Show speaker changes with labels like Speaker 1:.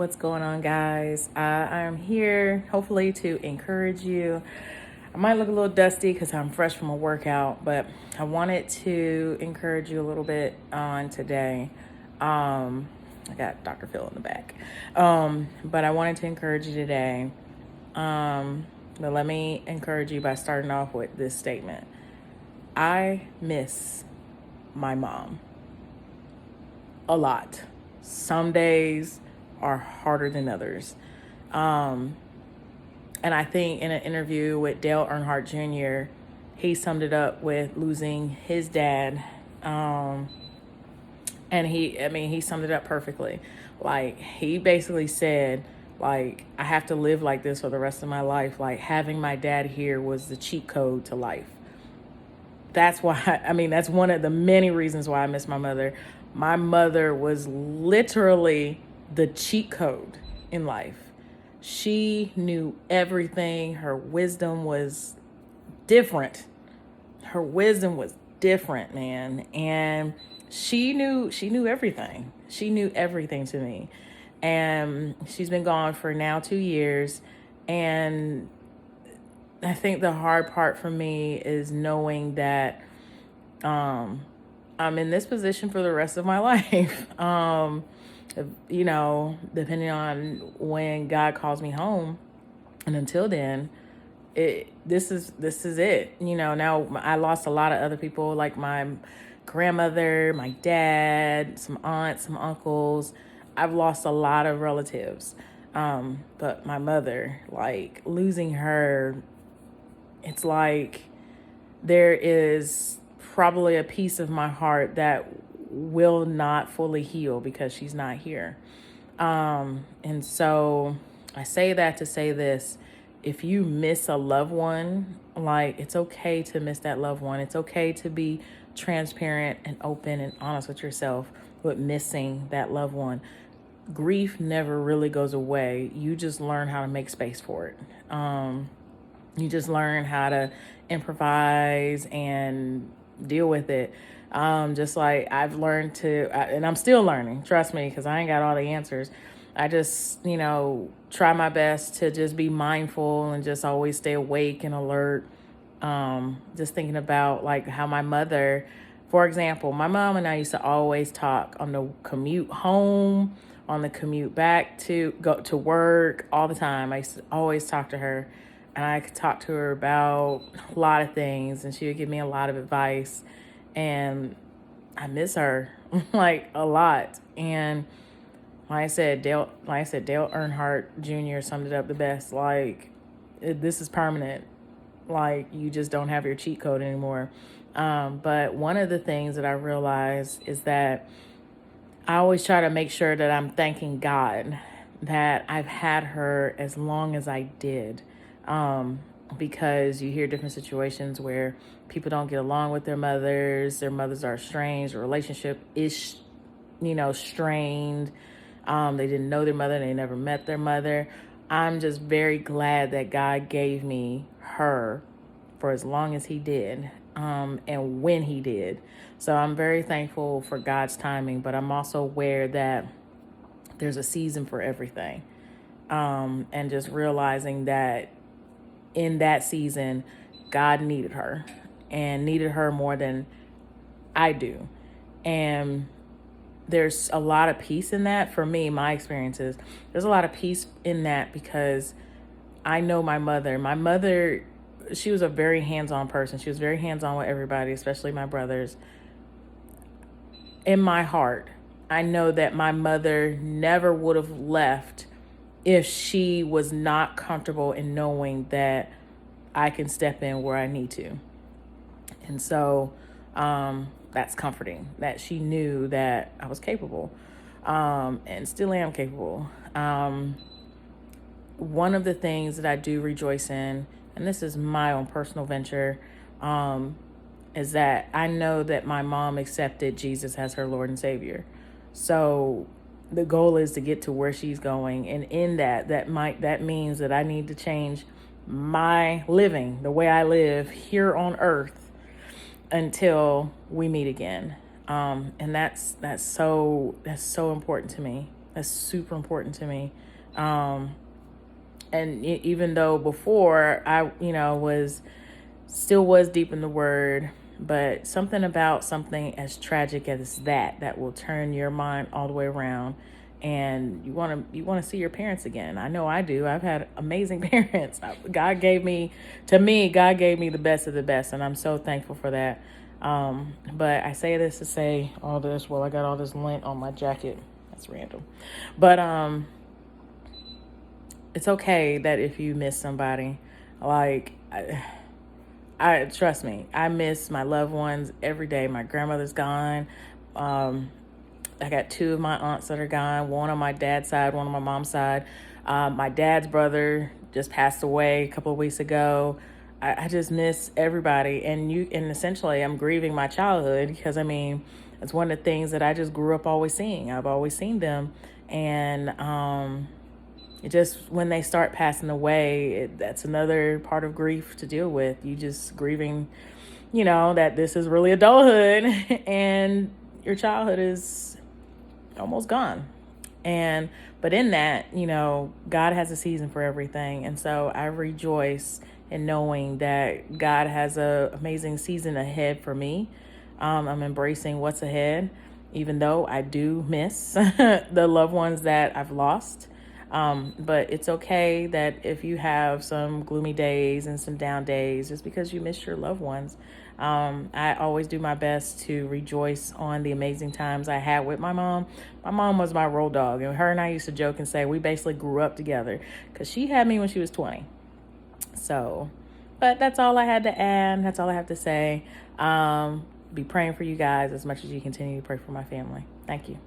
Speaker 1: What's going on, guys? I'm here hopefully to encourage you. I might look a little dusty because I'm fresh from a workout, but I wanted to encourage you a little bit on today. I got Dr. Phil in the back. But I wanted to encourage you today. But let me encourage you by starting off with this statement. I miss my mom a lot. Some days are harder than others. And I think in an interview with Dale Earnhardt Jr., he summed it up with losing his dad. And he summed it up perfectly. Like, he basically said, like, I have to live like this for the rest of my life. Like, having my dad here was the cheat code to life. That's why, that's one of the many reasons why I miss my mother. My mother was literally the cheat code in life. She knew everything. Her wisdom was different. Her wisdom was different, man. And she knew everything. She knew everything to me. And she's been gone for now 2 years. And I think the hard part for me is knowing that I'm in this position for the rest of my life. Depending on when God calls me home. And until then, this is it. Now I lost a lot of other people, like my grandmother, my dad, some aunts, some uncles. I've lost a lot of relatives. But my mother, like, losing her, it's like there is probably a piece of my heart that will not fully heal because she's not here. And so I say that to say this: if you miss a loved one, like, it's okay to miss that loved one. It's okay to be transparent and open and honest with yourself with missing that loved one. Grief never really goes away. You just learn how to make space for it. You just learn how to improvise and deal with it. Just like I've learned and I'm still learning, trust me, because I ain't got all the answers. I just, try my best to just be mindful and just always stay awake and alert. Just thinking about, like, how my mother, for example, my mom and I used to always talk on the commute home, on the commute back to go to work, all the time. I used to always talk to her, and I could talk to her about a lot of things, and she would give me a lot of advice. And I miss her like a lot. And like I said, Dale Earnhardt Jr. summed it up the best. Like, this is permanent. Like, you just don't have your cheat code anymore. But one of the things that I realized is that I always try to make sure that I'm thanking God that I've had her as long as I did. Because you hear different situations where people don't get along with their mothers are estranged, the relationship is, strained. They didn't know their mother, they never met their mother. I'm just very glad that God gave me her for as long as he did, and when he did. So I'm very thankful for God's timing, but I'm also aware that there's a season for everything. And just realizing that in that season, God needed her, and needed her more than I do. And there's a lot of peace in that. For me, my experiences, there's a lot of peace in that because I know my mother. My mother, she was a very hands-on person. She was very hands-on with everybody, especially my brothers. In my heart, I know that my mother never would have left if she was not comfortable in knowing that I can step in where I need to. And so that's comforting, that she knew that I was capable, and still am capable. One of the things that I do rejoice in, and this is my own personal venture, is that I know that my mom accepted Jesus as her Lord and Savior. So the goal is to get to where she's going. And in that means that I need to change my living, the way I live here on earth, until we meet again. And that's so important to me. That's super important to me. Um, and even though before I, was deep in the word, but something about something as tragic as that will turn your mind all the way around, and you want to see your parents again. I know I do. I've had amazing parents. God gave me the best of the best, and I'm so thankful for that. But I say this to say all this. Well, I got all this lint on my jacket. That's random, but it's okay that if you miss somebody, like. I trust me, I miss my loved ones every day. My grandmother's gone. Um, I got two of my aunts that are gone, one on my dad's side, one on my mom's side. My dad's brother just passed away a couple of weeks ago. I just miss everybody. And essentially I'm grieving my childhood because it's one of the things that I just grew up always seeing. I've always seen them. And it just, when they start passing away, that's another part of grief to deal with. You just grieving, that this is really adulthood and your childhood is almost gone. But in that, God has a season for everything. And so I rejoice in knowing that God has an amazing season ahead for me. I'm embracing what's ahead, even though I do miss the loved ones that I've lost. But it's okay that if you have some gloomy days and some down days, just because you miss your loved ones. I always do my best to rejoice on the amazing times I had with my mom. My mom was my road dog, and her and I used to joke and say we basically grew up together because she had me when she was 20. So, but that's all I had to add. That's all I have to say. Be praying for you guys as much as you continue to pray for my family. Thank you.